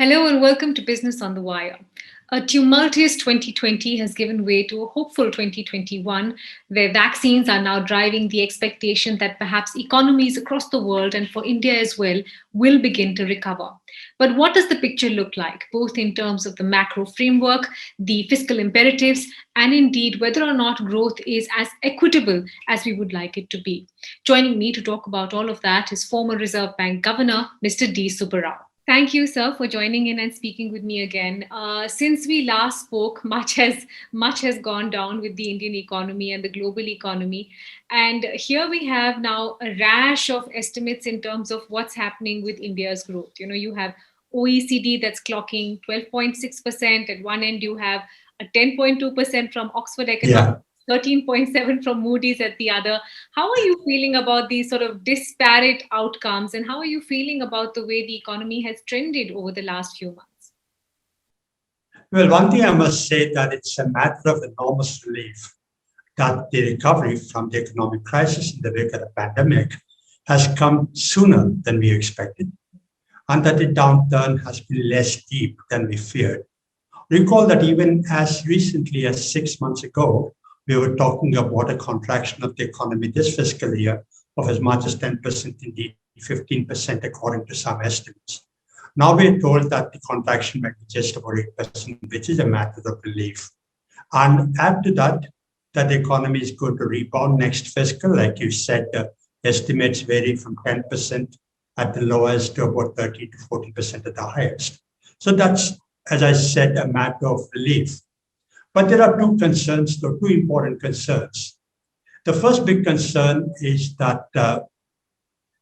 Hello and welcome to Business on the Wire. A tumultuous 2020 has given way to a hopeful 2021, where vaccines are now driving the expectation that perhaps economies across the world and for India as well will begin to recover. But what does the picture look like, both in terms of the macro framework, the fiscal imperatives, and indeed whether or not growth is as equitable as we would like it to be? Joining me to talk about all of that is former Reserve Bank Governor Mr. D. Subbarao. Thank you, sir, for joining in and speaking with me again. Since we last spoke, much has gone down with the Indian economy and the global economy, and here we have now a rash of estimates in terms of what's happening with India's growth. You have OECD that's clocking 12.6%. At one end, you have a 10.2% from Oxford Economics. Yeah. 13.7 from Moody's at the other. How are you feeling about these sort of disparate outcomes, and how are you feeling about the way the economy has trended over the last few months? Well, one thing I must say that it's a matter of enormous relief that the recovery from the economic crisis in the wake of the pandemic has come sooner than we expected, and that the downturn has been less deep than we feared. Recall that even as recently as 6 months ago, we were talking about a contraction of the economy this fiscal year of as much as 10%, indeed 15%, according to some estimates. Now we're told that the contraction might be just about 8%, which is a matter of relief. And add to that, that the economy is going to rebound next fiscal. Like you said, the estimates vary from 10% at the lowest to about 30 to 40% at the highest. So that's, as I said, a matter of relief. But there are two important concerns. The first big concern is that,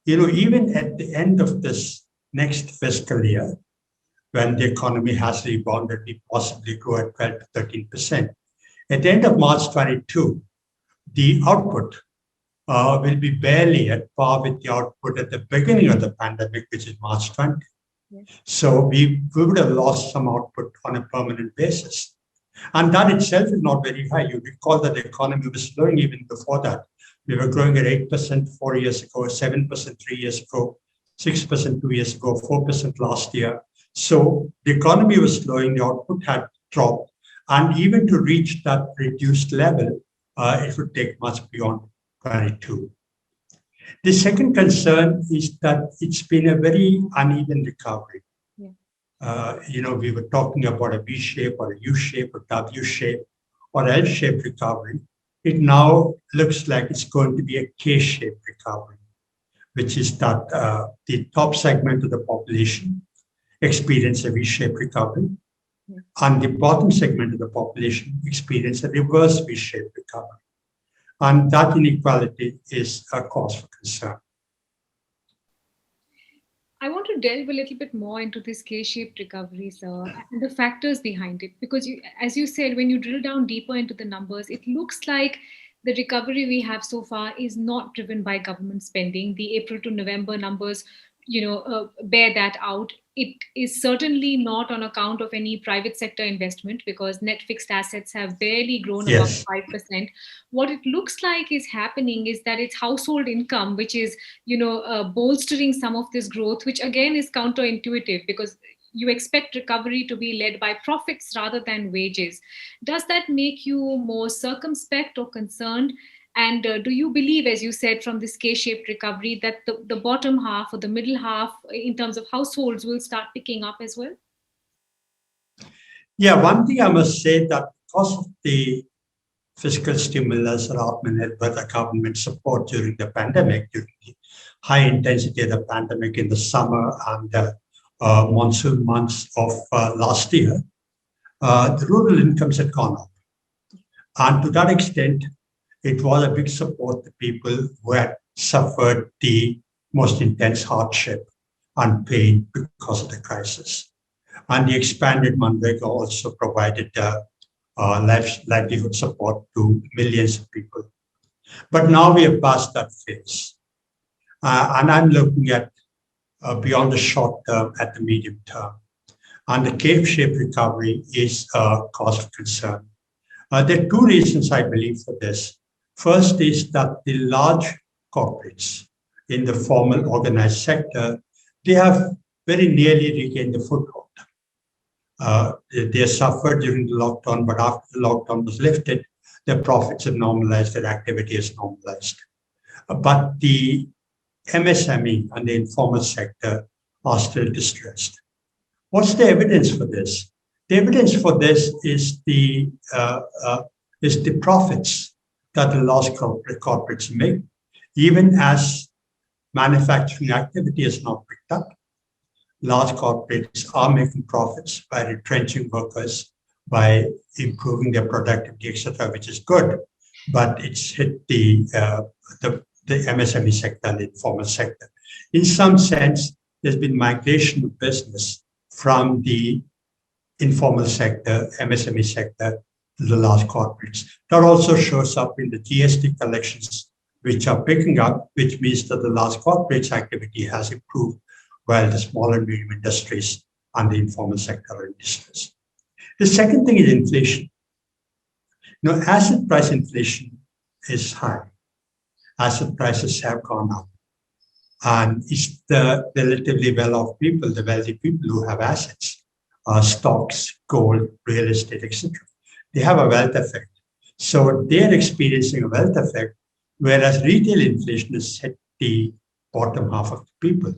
even at the end of this next fiscal year, when the economy has rebounded, we possibly grow at 12 to 13%. At the end of March 22, the output will be barely at par with the output at the beginning of the pandemic, which is March 20. Yes. So we would have lost some output on a permanent basis. And that itself is not very high. You recall that the economy was slowing even before that. We were growing at 8% 4 years ago, 7% 3 years ago, 6% 2 years ago, 4% last year. So the economy was slowing, the output had dropped. And even to reach that reduced level, it would take much beyond 22. The second concern is that it's been a very uneven recovery. We were talking about a V shape or a U shape or W shape or L shaped recovery. It now looks like it's going to be a K shaped recovery, which is that the top segment of the population experience a V shaped recovery, and the bottom segment of the population experience a reverse V shaped recovery. And that inequality is a cause for concern. I want to delve a little bit more into this K-shaped recovery, sir, and the factors behind it. Because as you said, when you drill down deeper into the numbers, it looks like the recovery we have so far is not driven by government spending. The April to November numbers, bear that out. It is certainly not on account of any private sector investment, because net fixed assets have barely grown above 5%. What it looks like is happening is that it's household income, which is, bolstering some of this growth, which again is counterintuitive, because you expect recovery to be led by profits rather than wages. Does that make you more circumspect or concerned? And do you believe, as you said, from this K-shaped recovery, that the bottom half or the middle half in terms of households will start picking up as well? Yeah, one thing I must say that because of the fiscal stimulus or Atmanirbhar, the government support during the pandemic, during the high intensity of the pandemic in the summer and the monsoon months of last year, the rural incomes had gone up. And to that extent, it was a big support to people who had suffered the most intense hardship and pain because of the crisis. And the expanded Manrega also provided livelihood support to millions of people. But now we have passed that phase. And I'm looking at beyond the short term at the medium term. And the K-shaped recovery is a cause of concern. There are two reasons, I believe, for this. First is that the large corporates in the formal organized sector, they have very nearly regained the foothold. They suffered during the lockdown, but after the lockdown was lifted, their profits have normalized, their activity is normalized. But the MSME and the informal sector are still distressed. What's the evidence for this? The evidence for this is the profits that the large corporates make, even as manufacturing activity is not picked up. Large corporates are making profits by retrenching workers, by improving their productivity, etc., which is good. But it's hit the MSME sector, the informal sector. In some sense, there's been migration of business from the informal sector, MSME sector, to the large corporates. That also shows up in the GST collections, which are picking up, which means that the large corporates activity has improved, while the small and medium industries and the informal sector are in distress. The second thing is inflation. Asset price inflation is high. Asset prices have gone up. And it's the relatively well-off people, the wealthy people who have assets, stocks, gold, real estate, etc. They have a wealth effect. So they're experiencing a wealth effect, whereas retail inflation has hit the bottom half of the people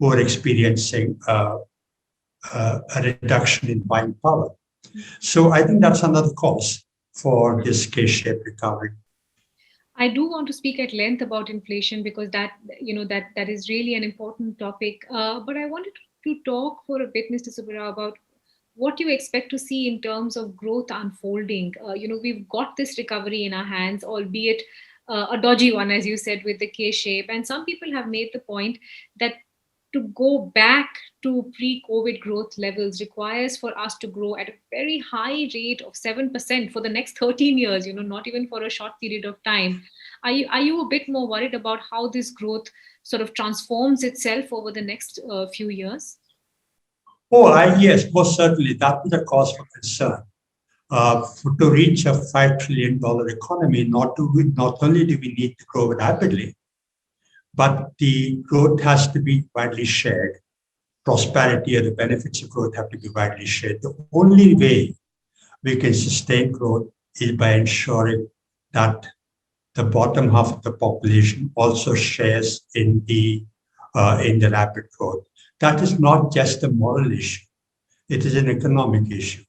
who are experiencing a reduction in buying power. So I think that's another cause for this K-shaped recovery. I do want to speak at length about inflation because that is really an important topic. But I wanted to talk for a bit, Mr. Subbarao, about what you expect to see in terms of growth unfolding. We've got this recovery in our hands, albeit a dodgy one, as you said, with the K-shape. And some people have made the point that to go back to pre-COVID growth levels requires for us to grow at a very high rate of 7% for the next 13 years, not even for a short period of time. Are you a bit more worried about how this growth sort of transforms itself over the next few years? Yes, most certainly. That is a cause for concern. To reach a $5 trillion economy, not only do we need to grow rapidly, but the growth has to be widely shared. Prosperity or the benefits of growth have to be widely shared. The only way we can sustain growth is by ensuring that the bottom half of the population also shares in the rapid growth. That is not just a moral issue; it is an economic issue.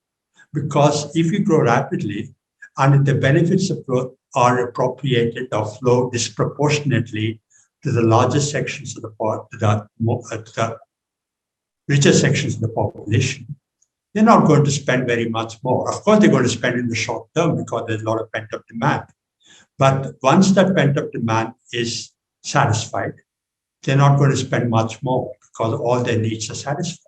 Because if you grow rapidly and the benefits of growth are appropriated or flow disproportionately to the larger sections of the richer sections of the population, they're not going to spend very much more. Of course, they're going to spend in the short term because there's a lot of pent-up demand. But once that pent-up demand is satisfied, they're not going to spend much more because all their needs are satisfied.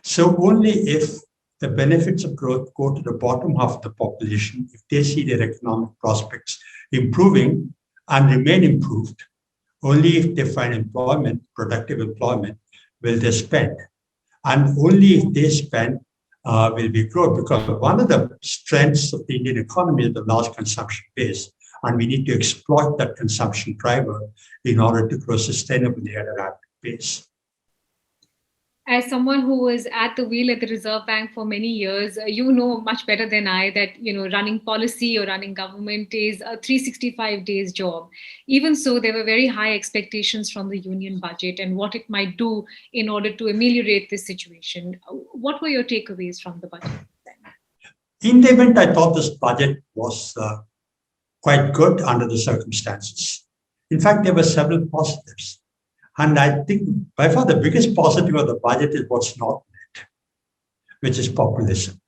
So only if the benefits of growth go to the bottom half of the population, if they see their economic prospects improving and remain improved, only if they find employment, productive employment, will they spend. And only if they spend will be growth, because one of the strengths of the Indian economy is the large consumption base. And we need to exploit that consumption driver in order to grow sustainably at a rapid pace. As someone who was at the wheel at the Reserve Bank for many years, you know much better than I that running policy or running government is a 365 days job. Even so, there were very high expectations from the union budget and what it might do in order to ameliorate this situation. What were your takeaways from the budget? In the event, I thought this budget was quite good under the circumstances. In fact, there were several positives. And I think by far the biggest positive of the budget is what's not in it, which is populism.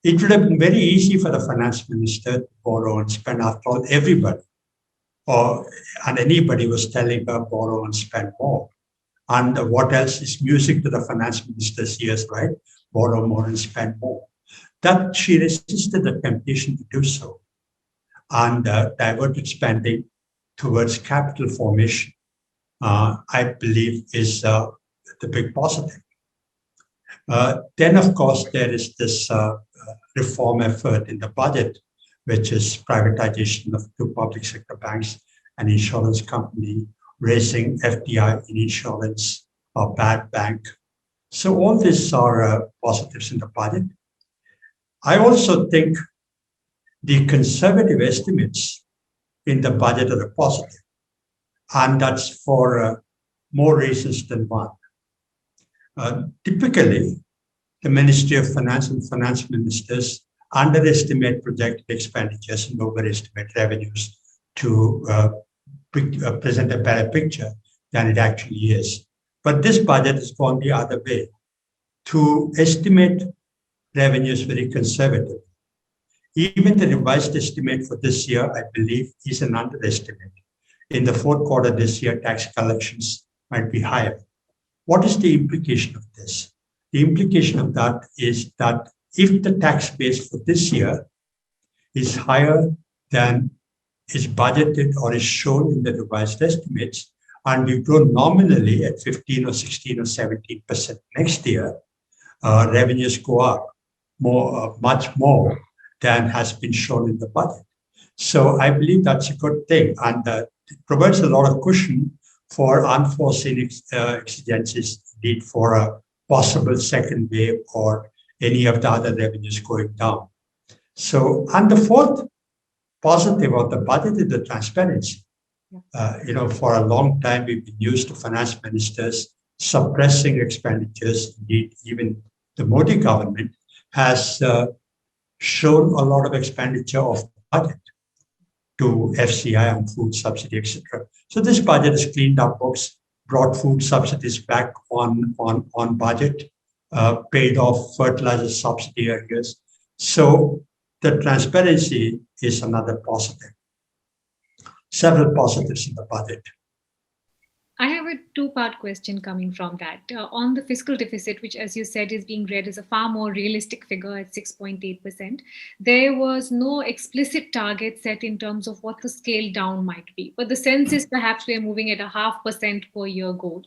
It would have been very easy for the finance minister to borrow and spend. After all, everybody and anybody was telling her borrow and spend more. And what else is music to the finance minister's ears, right? Borrow more and spend more. That she resisted the temptation to do so and diverted spending towards capital formation. I believe is the big positive. Then, of course, there is this reform effort in the budget, which is privatization of two public sector banks, an insurance company, raising FDI in insurance, a bad bank, So all these are positives in the budget. I also think the conservative estimates in the budget are positive, and that's for more reasons than one. Typically, the Ministry of Finance and finance ministers underestimate projected expenditures and overestimate revenues to present a better picture than it actually is. But this budget has gone the other way to estimate revenues very conservative. Even the revised estimate for this year, I believe, is an underestimate. In the fourth quarter this year, tax collections might be higher. What is the implication of this? The implication of that is that if the tax base for this year is higher than is budgeted or is shown in the revised estimates, and we grow nominally at 15 or 16 or 17% next year, revenues go up much more than has been shown in the budget. So I believe that's a good thing, and it provides a lot of cushion for unforeseen exigencies, need for a possible second wave or any of the other revenues going down. So, and the fourth positive of the budget is the transparency. For a long time, we've been used to finance ministers suppressing expenditures. Indeed, even the Modi government has shown a lot of expenditure of the budget to FCI and food subsidy, etc. So this budget has cleaned up books, brought food subsidies back on budget, paid off fertilizer subsidy areas. So the transparency is another positive. Several positives in the budget. I have a two-part question coming from that. On the fiscal deficit, which, as you said, is being read as a far more realistic figure at 6.8%, there was no explicit target set in terms of what the scale down might be. But the sense is perhaps we are moving at a 0.5% per year goal.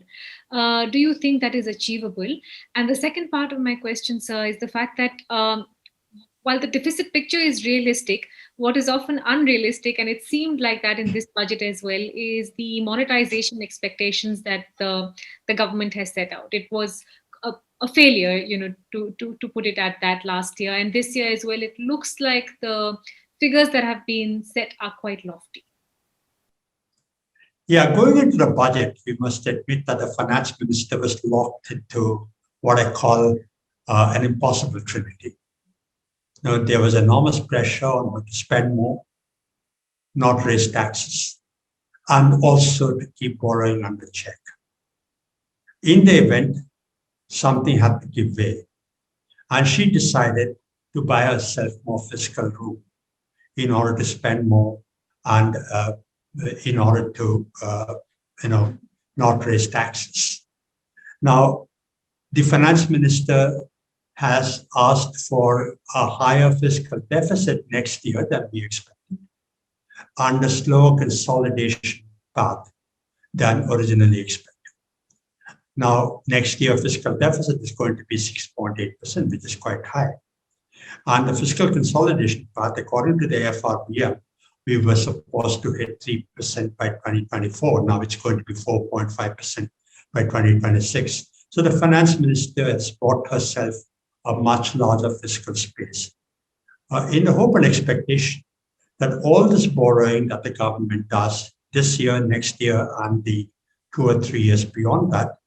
Do you think that is achievable? And the second part of my question, sir, is the fact that while the deficit picture is realistic, what is often unrealistic, and it seemed like that in this budget as well, is the monetization expectations that the government has set out. It was a failure, to put it at that last year. And this year as well, it looks like the figures that have been set are quite lofty. Yeah, going into the budget, we must admit that the finance minister was locked into what I call an impossible trinity. There was enormous pressure on her to spend more, not raise taxes, and also to keep borrowing under check. In the event, something had to give way, and she decided to buy herself more fiscal room in order to spend more and in order to, not raise taxes. Now, the finance minister has asked for a higher fiscal deficit next year than we expected, and a slower consolidation path than originally expected. Now, next year, fiscal deficit is going to be 6.8%, which is quite high. And the fiscal consolidation path, according to the FRBI, we were supposed to hit 3% by 2024. Now it's going to be 4.5% by 2026. So the finance minister has bought herself a much larger fiscal space in the hope and expectation that all this borrowing that the government does this year, next year, and the 2 or 3 years beyond that,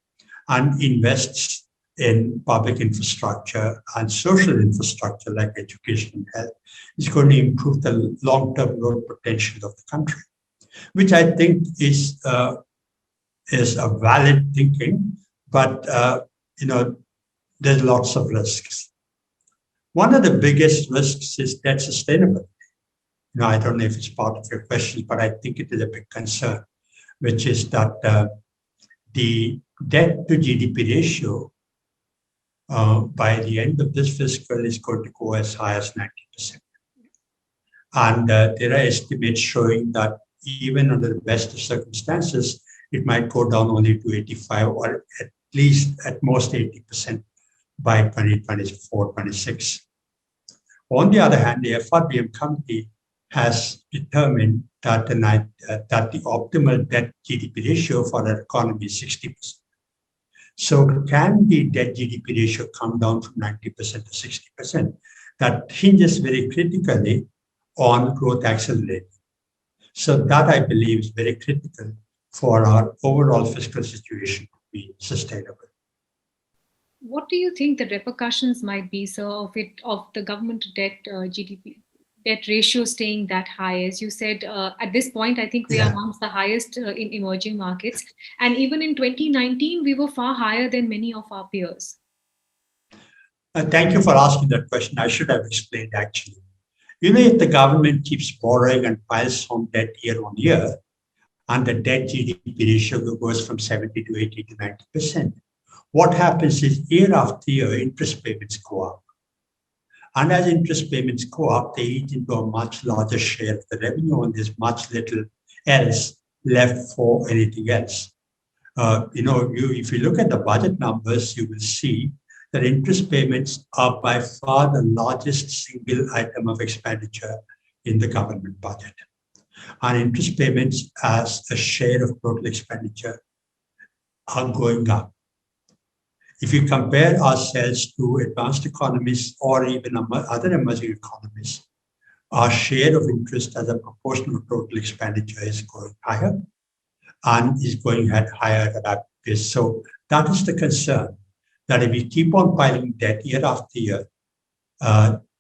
and invests in public infrastructure and social infrastructure like education and health, is going to improve the long-term growth potential of the country, which I think is a valid thinking, but there's lots of risks. One of the biggest risks is debt sustainability. I don't know if it's part of your question, but I think it is a big concern, which is that the debt to GDP ratio by the end of this fiscal is going to go as high as 90%. And there are estimates showing that even under the best of circumstances, it might go down only to 85 or at least at most 80% by 2024-26. On the other hand, the FRBM committee has determined that the optimal debt GDP ratio for our economy is 60%. So can the debt GDP ratio come down from 90% to 60%? That hinges very critically on growth accelerating. So that I believe is very critical for our overall fiscal situation to be sustainable. What do you think the repercussions might be, sir, of the government to debt GDP debt ratio staying that high? As you said, at this point, I think we are Yeah. amongst the highest in emerging markets, and even in 2019, we were far higher than many of our peers. Thank you for asking that question. I should have explained actually. If the government keeps borrowing and piles on debt year on year, and the debt GDP ratio goes from 70 to 80 to 90%, what happens is year after year, interest payments go up. And as interest payments go up, they eat into a much larger share of the revenue, and there's much little else left for anything else. If you look at the budget numbers, you will see that interest payments are by far the largest single item of expenditure in the government budget. And interest payments as a share of total expenditure are going up. If you compare ourselves to advanced economies or even other emerging economies, our share of interest as a proportion of total expenditure is going higher and is going higher at a rapid pace. So that is the concern, that if we keep on piling debt year after year,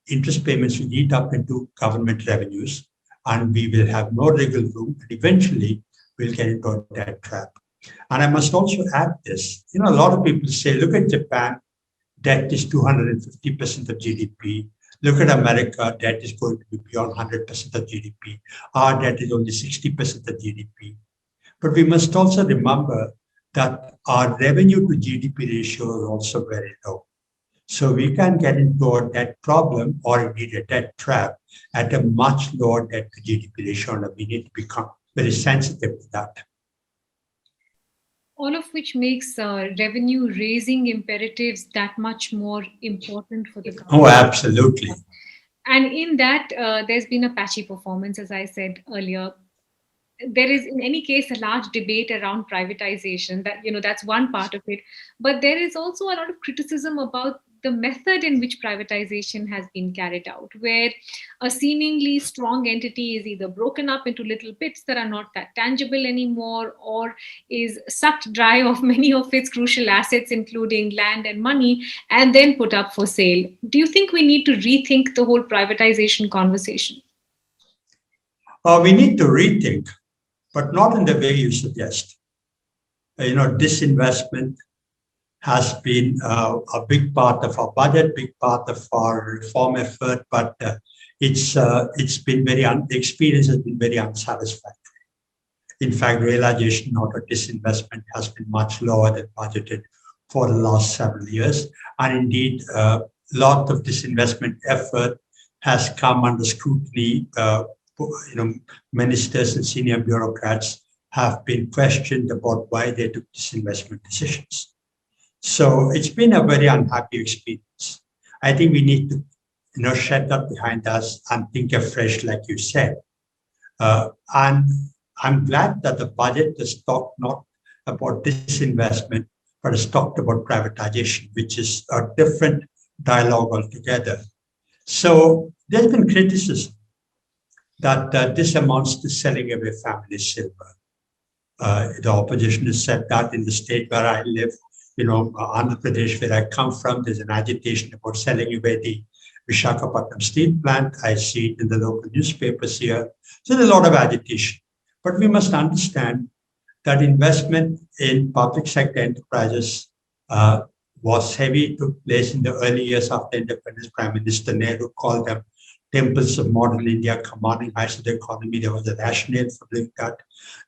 interest payments will eat up into government revenues, and we will have no wiggle room, and eventually we'll get into a debt trap. And I must also add this, a lot of people say, look at Japan, debt is 250% of GDP. Look at America, debt is going to be beyond 100% of GDP. Our debt is only 60% of GDP. But we must also remember that our revenue to GDP ratio is also very low. So we can get into a debt problem or indeed a debt trap at a much lower debt to GDP ratio, and we need to become very sensitive to that. All of which makes revenue raising imperatives that much more important for the government. Oh, absolutely. And in that, there's been a patchy performance, as I said earlier. There is, in any case, a large debate around privatization. That's one part of it. But there is also a lot of criticism about the method in which privatization has been carried out, where a seemingly strong entity is either broken up into little bits that are not that tangible anymore, or is sucked dry of many of its crucial assets, including land and money, and then put up for sale. Do you think we need to rethink the whole privatization conversation? We need to rethink, but not in the way you suggest. Disinvestment has been a big part of our budget, big part of our reform effort, but it's been the experience has been very unsatisfactory. In fact, realization out of disinvestment has been much lower than budgeted for the last several years. And indeed, a lot of disinvestment effort has come under scrutiny. Ministers and senior bureaucrats have been questioned about why they took disinvestment decisions. So it's been a very unhappy experience. I think we need to, shed that behind us and think afresh, like you said. And I'm glad that the budget has talked not about disinvestment, but has talked about privatization, which is a different dialogue altogether. So there's been criticism that this amounts to selling away family silver. The opposition has said that in the state where I live, Andhra Pradesh, where I come from, there's an agitation about selling away the Visakhapatnam steel plant. I see it in the local newspapers here. So there's a lot of agitation. But we must understand that investment in public sector enterprises was heavy, took place in the early years after independence. Prime Minister Nehru called them temples of modern India, commanding heights of the economy. There was a rationale for doing that.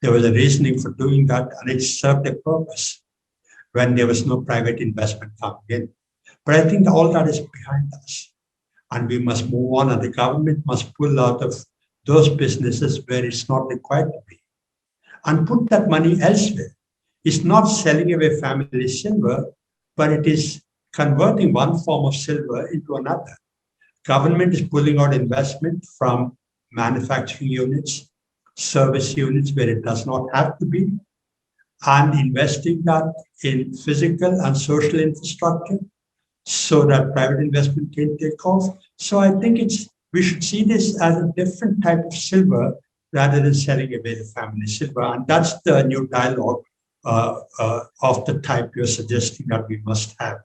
There was a reasoning for doing that, and it served a purpose when there was no private investment coming in. But I think all that is behind us, and we must move on, and the government must pull out of those businesses where it's not required to be and put that money elsewhere. It's not selling away family silver, but it is converting one form of silver into another. Government is pulling out investment from manufacturing units, service units where it does not have to be, and investing that in physical and social infrastructure so that private investment can take off. So I think we should see this as a different type of silver rather than selling away the family silver. And that's the new dialogue of the type you're suggesting that we must have.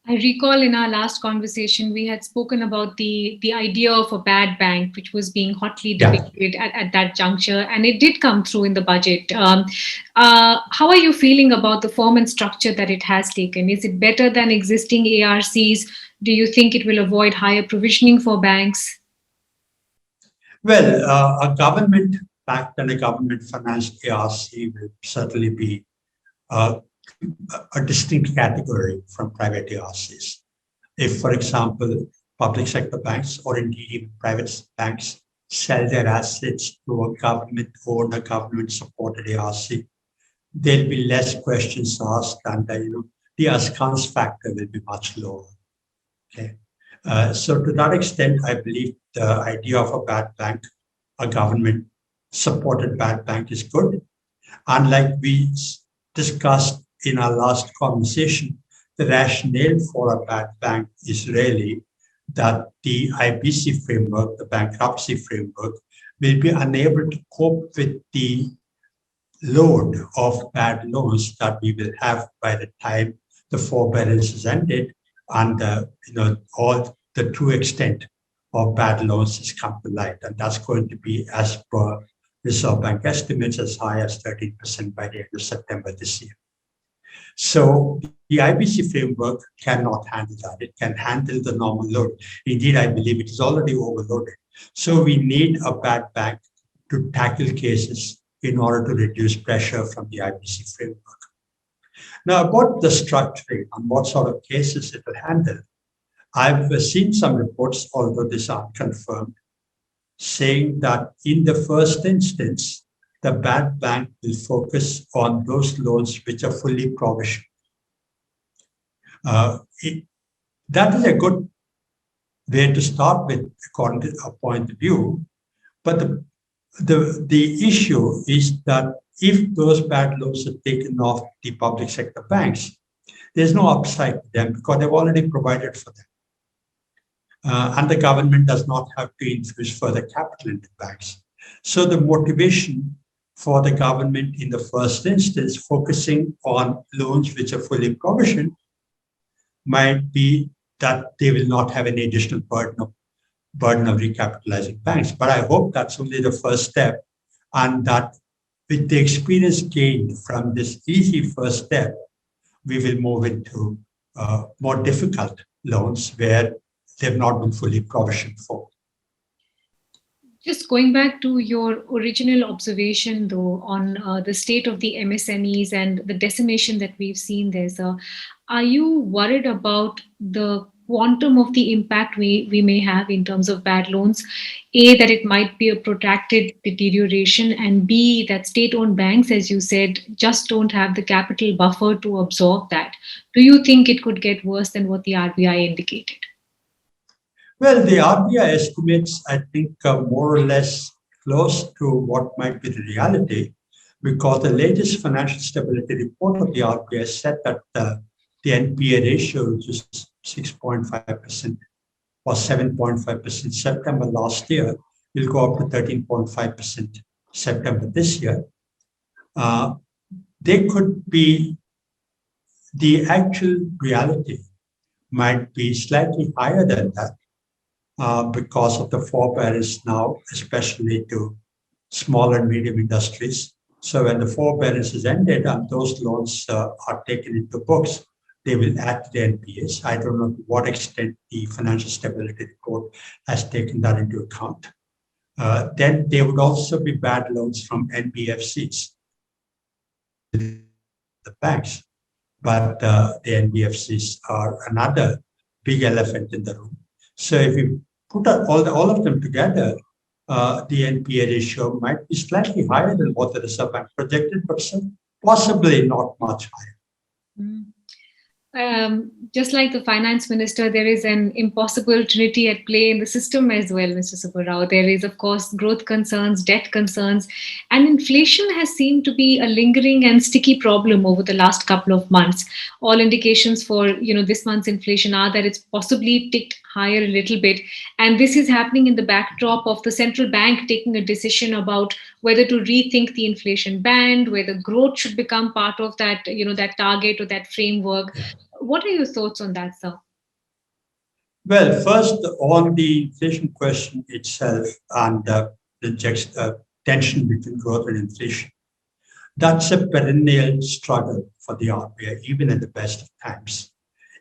I recall in our last conversation, we had spoken about the idea of a bad bank, which was being hotly debated at that juncture, and it did come through in the budget. How are you feeling about the form and structure that it has taken? Is it better than existing ARCs? Do you think it will avoid higher provisioning for banks? Well, a government-backed and a government-financed ARC will certainly be a distinct category from private ARCs. If, for example, public sector banks or indeed even private banks sell their assets to a government-owned or government-supported ARC, there'll be less questions asked, and the askance factor will be much lower. Okay, so to that extent, I believe the idea of a bad bank, a government-supported bad bank, is good. And like we discussed in our last conversation, the rationale for a bad bank is really that the IBC framework, the bankruptcy framework, will be unable to cope with the load of bad loans that we will have by the time the forbearance is ended and all the true extent of bad loans has come to light. And that's going to be, as per Reserve Bank estimates, as high as 13% by the end of September this year. So the IBC framework cannot handle that. It can handle the normal load. Indeed, I believe it is already overloaded. So we need a bad bank to tackle cases in order to reduce pressure from the IBC framework. Now, about the structuring and what sort of cases it will handle, I've seen some reports, although these aren't confirmed, saying that in the first instance, the bad bank will focus on those loans which are fully provisioned. That is a good way to start with, according to our point of view. But the issue is that if those bad loans are taken off the public sector banks, there's no upside to them because they've already provided for them. And the government does not have to infuse further capital into banks. So the motivation for the government in the first instance, focusing on loans which are fully provisioned, might be that they will not have any additional burden of recapitalizing banks. But I hope that's only the first step, and that with the experience gained from this easy first step, we will move into more difficult loans where they've not been fully provisioned for. Just going back to your original observation, though, on the state of the MSMEs and the decimation that we've seen there, sir, are you worried about the quantum of the impact we may have in terms of bad loans? A, that it might be a protracted deterioration, and B, that state-owned banks, as you said, just don't have the capital buffer to absorb that. Do you think it could get worse than what the RBI indicated? Well, the RBI estimates, I think, are more or less close to what might be the reality, because the latest financial stability report of the RBI said that the NPA ratio, which is 6.5% or 7.5% September last year, will go up to 13.5% September this year. They could be, the actual reality might be slightly higher than that. Because of the forbearance now, especially to small and medium industries. So when the forbearance is ended and those loans are taken into books, they will add to the NPAs. I don't know to what extent the financial stability report has taken that into account. Then there would also be bad loans from NBFCs, the banks. But the NBFCs are another big elephant in the room. So if you put all of them together, the NPA ratio might be slightly higher than what the Reserve Bank projected, but possibly not much higher. Just like the finance minister, there is an impossible trinity at play in the system as well, Mr. Subbarao. There is, of course, growth concerns, debt concerns, and inflation has seemed to be a lingering and sticky problem over the last couple of months. All indications for this month's inflation are that it's possibly ticked higher a little bit, and this is happening in the backdrop of the central bank taking a decision about whether to rethink the inflation band, whether growth should become part of that, that target or that framework. Yeah. What are your thoughts on that, sir? Well, first on the inflation question itself and tension between growth and inflation, that's a perennial struggle for the RBI, even at the best of times.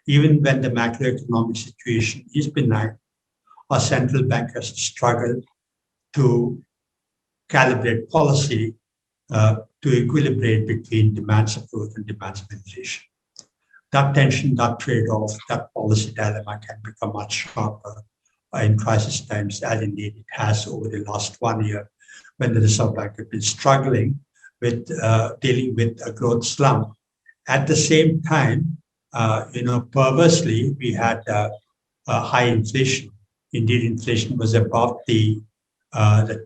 Even when the macroeconomic situation is benign, our central bank has struggled to calibrate policy to equilibrate between demands of growth and demands of inflation. That tension, that trade-off, that policy dilemma can become much sharper in crisis times, as indeed it has over the last 1 year, when the Reserve Bank has been struggling with dealing with a growth slump. At the same time, perversely, we had high inflation. Indeed, inflation was above the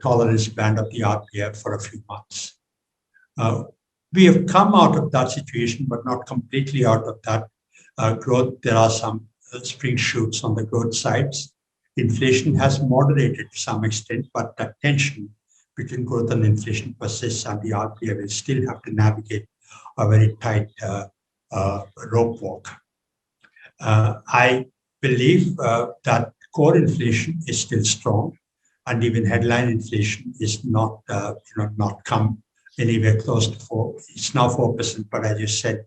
tolerance band of the RBI for a few months. We have come out of that situation, but not completely out of that growth. There are some spring shoots on the growth sides. Inflation has moderated to some extent, but that tension between growth and inflation persists, and the RBI will still have to navigate a very tight rope walk. I believe that core inflation is still strong, and even headline inflation is not come anywhere close to 4. It's now 4%, but as you said,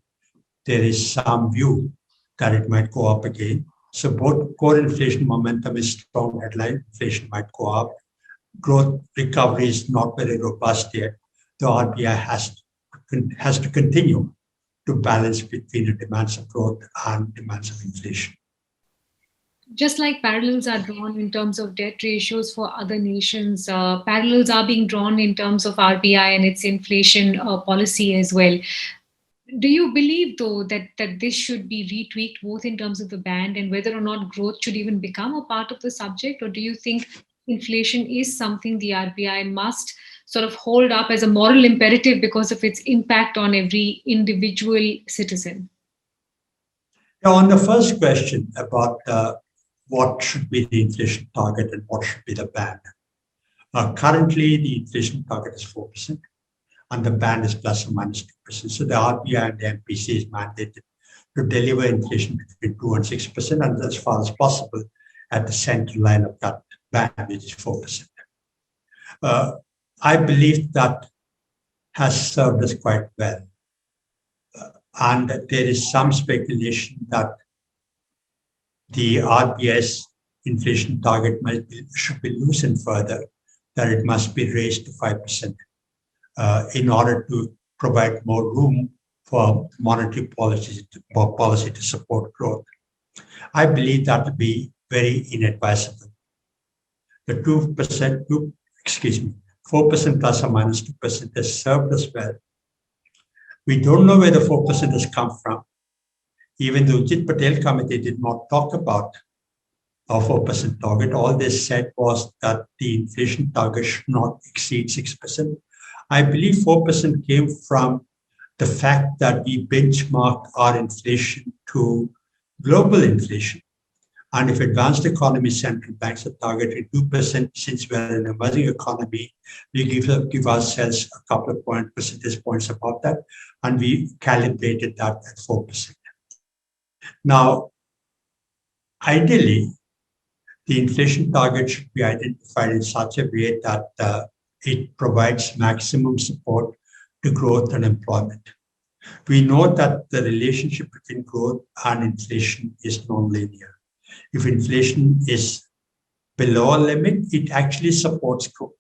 there is some view that it might go up again. So both core inflation momentum is strong, headline inflation might go up. Growth recovery is not very robust yet. The RBI has to continue to balance between the demands of growth and demands of inflation. Just like parallels are drawn in terms of debt ratios for other nations, parallels are being drawn in terms of RBI and its inflation policy as well. Do you believe, though, that this should be retweaked both in terms of the band and whether or not growth should even become a part of the subject? Or do you think inflation is something the RBI must sort of hold up as a moral imperative because of its impact on every individual citizen? Now, on the first question about what should be the inflation target and what should be the band, currently the inflation target is 4%. And the band is plus or minus 2%. So the RBI and the MPC is mandated to deliver inflation between 2 and 6%, and as far as possible at the center line of that band, which is 4%. I believe that has served us quite well. And there is some speculation that the RBI's inflation target should be loosened further, that it must be raised to 5%. In order to provide more room for monetary policy to support growth. I believe that to be very inadvisable. The 4% plus or minus 2% has served us well. We don't know where the 4% has come from. Even the Ujit Patel Committee did not talk about a 4% target. All they said was that the inflation target should not exceed 6%. I believe 4% came from the fact that we benchmarked our inflation to global inflation. And if advanced economy central banks are targeting 2%, since we're an emerging economy, we give ourselves a couple of percentage points above that, and we calibrated that at 4%. Now, ideally, the inflation target should be identified in such a way that it provides maximum support to growth and employment. We know that the relationship between growth and inflation is nonlinear. If inflation is below a limit, it actually supports growth.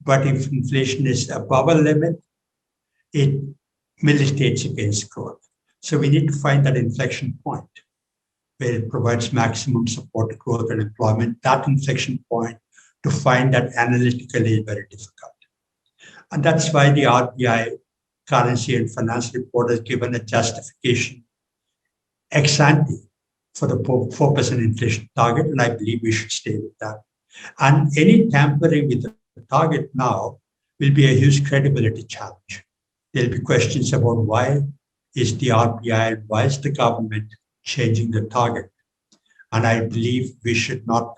But if inflation is above a limit, it militates against growth. So we need to find that inflection point where it provides maximum support to growth and employment. That inflection point, to find that analytically is very difficult. And that's why the RBI Currency and Finance Report has given a justification ex ante for the 4% inflation target, and I believe we should stay with that. And any tampering with the target now will be a huge credibility challenge. There'll be questions about why is the RBI and why is the government changing the target. And I believe we should not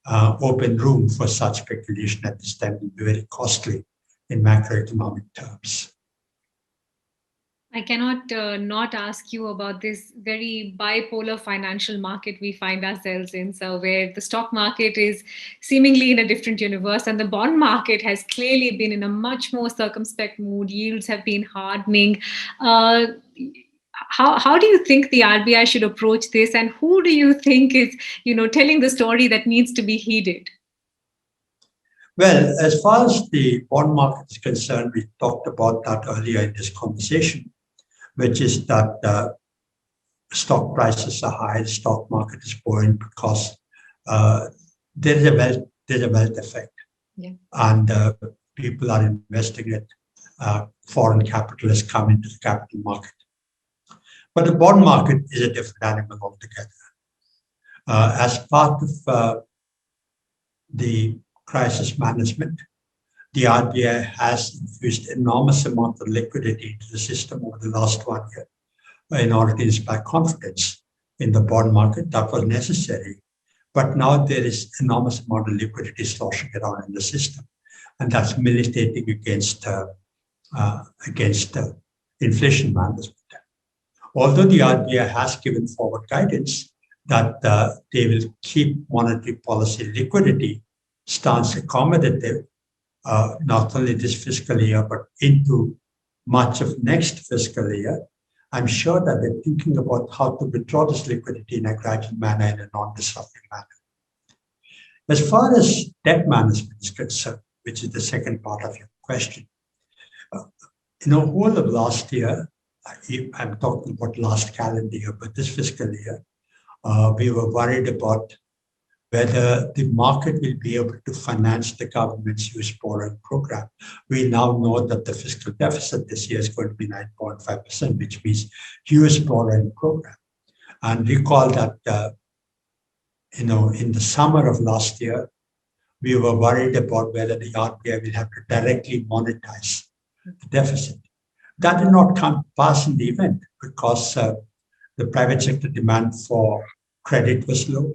open room for such speculation at this time. It will be very costly in macroeconomic terms. I cannot not ask you about this very bipolar financial market we find ourselves in. So, where the stock market is seemingly in a different universe, and the bond market has clearly been in a much more circumspect mood. Yields have been hardening. Uh, how do you think the RBI should approach this, and who do you think is telling the story that needs to be heeded? Well, as far as the bond market is concerned, we talked about that earlier in this conversation, which is that stock prices are high, the stock market is buoyant because there is a wealth effect, and people are investing it. Foreign capital has come into the capital market, but the bond market is a different animal altogether. As part of the crisis management, the RBI has infused enormous amount of liquidity into the system over the last 1 year in order to inspire confidence in the bond market. That was necessary. But now there is enormous amount of liquidity sloshing around in the system, and that's militating against inflation management. Although the RBI has given forward guidance that they will keep monetary policy liquidity stance accommodative, not only this fiscal year, but into much of next fiscal year, I'm sure that they're thinking about how to withdraw this liquidity in a gradual manner, in a non-disruptive manner. As far as debt management is concerned, which is the second part of your question, whole of last year, I'm talking about last calendar year, but this fiscal year, we were worried about whether the market will be able to finance the government's huge borrowing program. We now know that the fiscal deficit this year is going to be 9.5%, which means huge borrowing program. And recall that, in the summer of last year, we were worried about whether the RBI will have to directly monetize the deficit. That did not come pass in the event because the private sector demand for credit was low.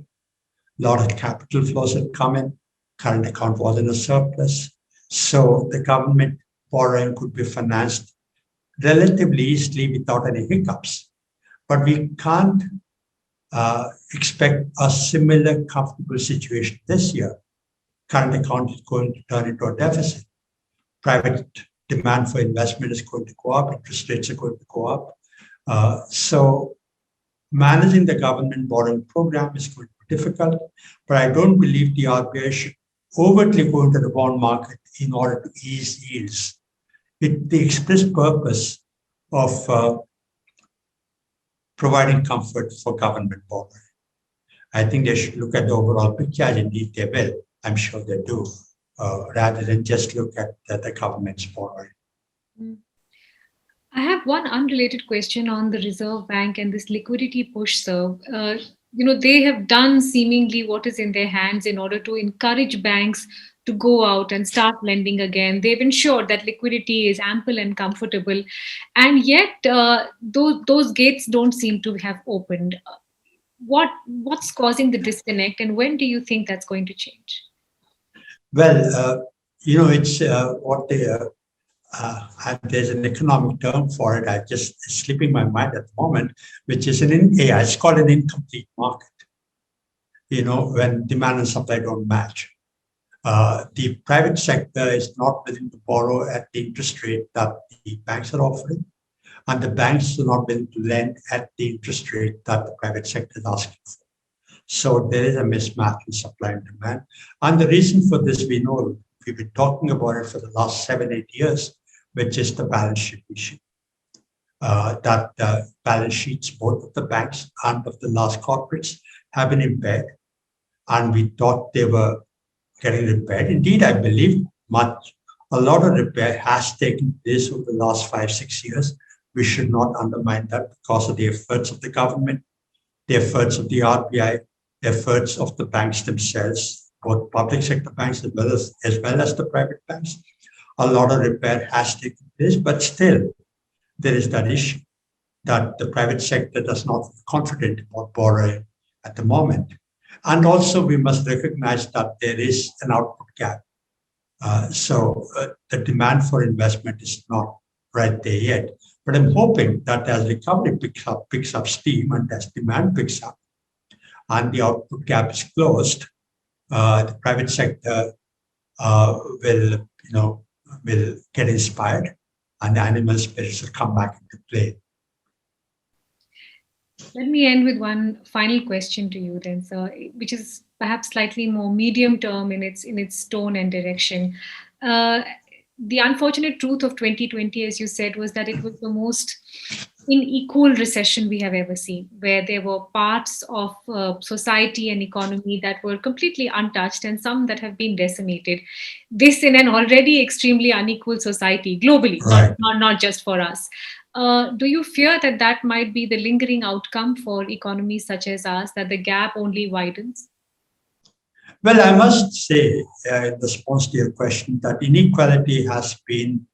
A lot of capital flows had come in. Current account was in a surplus. So the government borrowing could be financed relatively easily without any hiccups. But we can't expect a similar comfortable situation this year. Current account is going to turn into a deficit. Private demand for investment is going to go up. Interest rates are going to go up. So managing the government borrowing program is going to be difficult, but I don't believe the RBI should overtly go into the bond market in order to ease yields. The express purpose of providing comfort for government borrowing. I think they should look at the overall picture, and indeed they will. I'm sure they do, rather than just look at the government's borrowing. I have one unrelated question on the Reserve Bank and this liquidity push, sir. They have done seemingly what is in their hands in order to encourage banks to go out and start lending again. They've ensured that liquidity is ample and comfortable, and yet those gates don't seem to have opened. What's causing the disconnect, and when do you think that's going to change? Well, it's what they. There's an economic term for it. It's slipping my mind at the moment, which is it's called an incomplete market. When demand and supply don't match. The private sector is not willing to borrow at the interest rate that the banks are offering, and the banks are not willing to lend at the interest rate that the private sector is asking for. So there is a mismatch in supply and demand. And the reason for this, we know, we've been talking about it for the last 7-8 years, which is the balance sheet issue. That balance sheets, both of the banks and of the large corporates, have been impaired. And we thought they were getting repaired. Indeed, I believe a lot of repair has taken place over the last 5-6 years. We should not undermine that because of the efforts of the government the efforts of the RBI, efforts of the banks themselves, both public sector banks as well as the private banks. A lot of repair has taken place, but still there is that issue that the private sector does not feel confident about borrowing at the moment. And also we must recognize that there is an output gap. So the demand for investment is not right there yet. But I'm hoping that as recovery picks up steam and as demand picks up and the output gap is closed, the private sector will get inspired and the animal spirits will come back into play. Let me end with one final question to you then, sir, which is perhaps slightly more medium term in its tone and direction. The unfortunate truth of 2020, as you said, was that it was the most unequal recession we have ever seen, where there were parts of society and economy that were completely untouched and some that have been decimated. This in an already extremely unequal society globally, Right. not just for us. Do you fear that that might be the lingering outcome for economies such as ours, that the gap only widens? Well, I must say, in response to your question, that inequality has been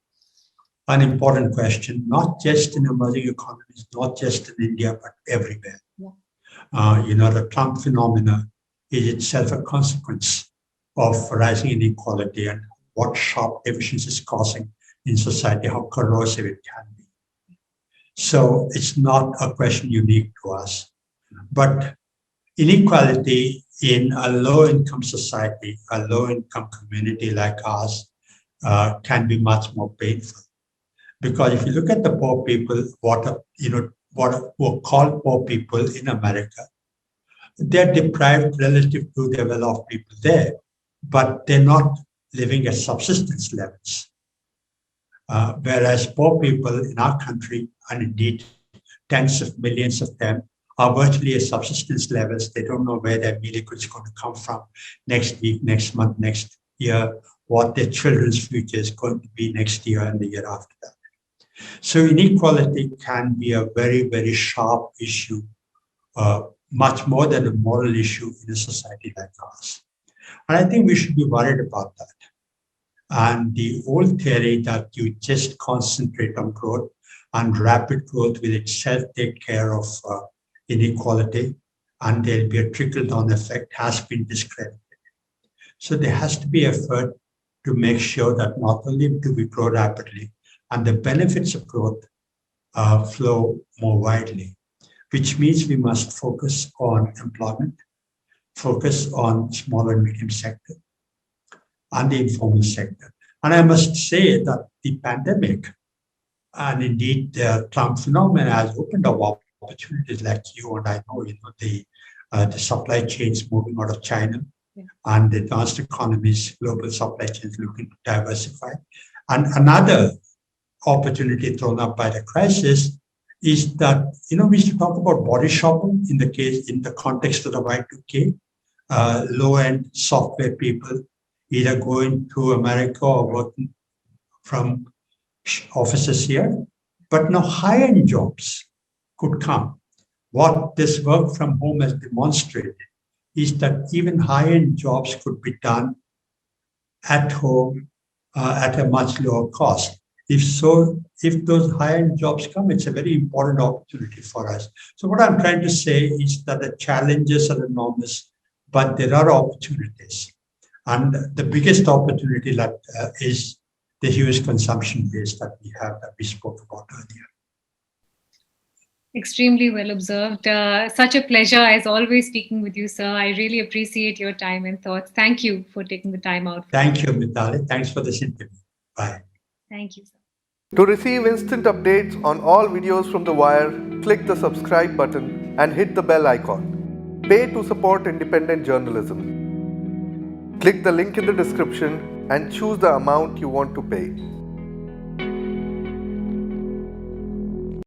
an important question, not just in emerging economies, not just in India, but everywhere. Yeah. The Trump phenomena is itself a consequence of rising inequality and what sharp divisions is causing in society, how corrosive it can be. So it's not a question unique to us. But inequality in a low-income society, a low-income community like ours, can be much more painful. Because if you look at the poor people, who are called poor people in America, they're deprived relative to the well-off people there, but they're not living at subsistence levels. Whereas poor people in our country, and indeed tens of millions of them, are virtually at subsistence levels. They don't know where their meal is going to come from next week, next month, next year, what their children's future is going to be next year and the year after that. So inequality can be a very, very sharp issue, much more than a moral issue in a society like ours. And I think we should be worried about that. And the old theory that you just concentrate on growth and rapid growth will itself take care of inequality and there'll be a trickle-down effect has been discredited. So there has to be effort to make sure that not only do we grow rapidly and the benefits of growth flow more widely, which means we must focus on employment, focus on small and medium sector, and the informal sector. And I must say that the pandemic and indeed the Trump phenomenon has opened up opportunities like you and I know, the supply chains moving out of China and the advanced economies, global supply chains looking to diversify. And another opportunity thrown up by the crisis is that, we used to talk about body shopping in the context of the Y2K, low-end software people either going to America or working from offices here, but now high-end jobs could come. What this work from home has demonstrated is that even high-end jobs could be done at home at a much lower cost. If those high-end jobs come, it's a very important opportunity for us. So what I'm trying to say is that the challenges are enormous, but there are opportunities. And the biggest opportunity is the huge consumption base that we have that we spoke about earlier. Extremely well observed. Such a pleasure, as always, speaking with you, sir. I really appreciate your time and thoughts. Thank you for taking the time out. Thank you, Mitali. Thanks for this interview. Bye. Thank you, sir. To receive instant updates on all videos from The Wire, click the subscribe button and hit the bell icon. Pay to support independent journalism. Click the link in the description and choose the amount you want to pay.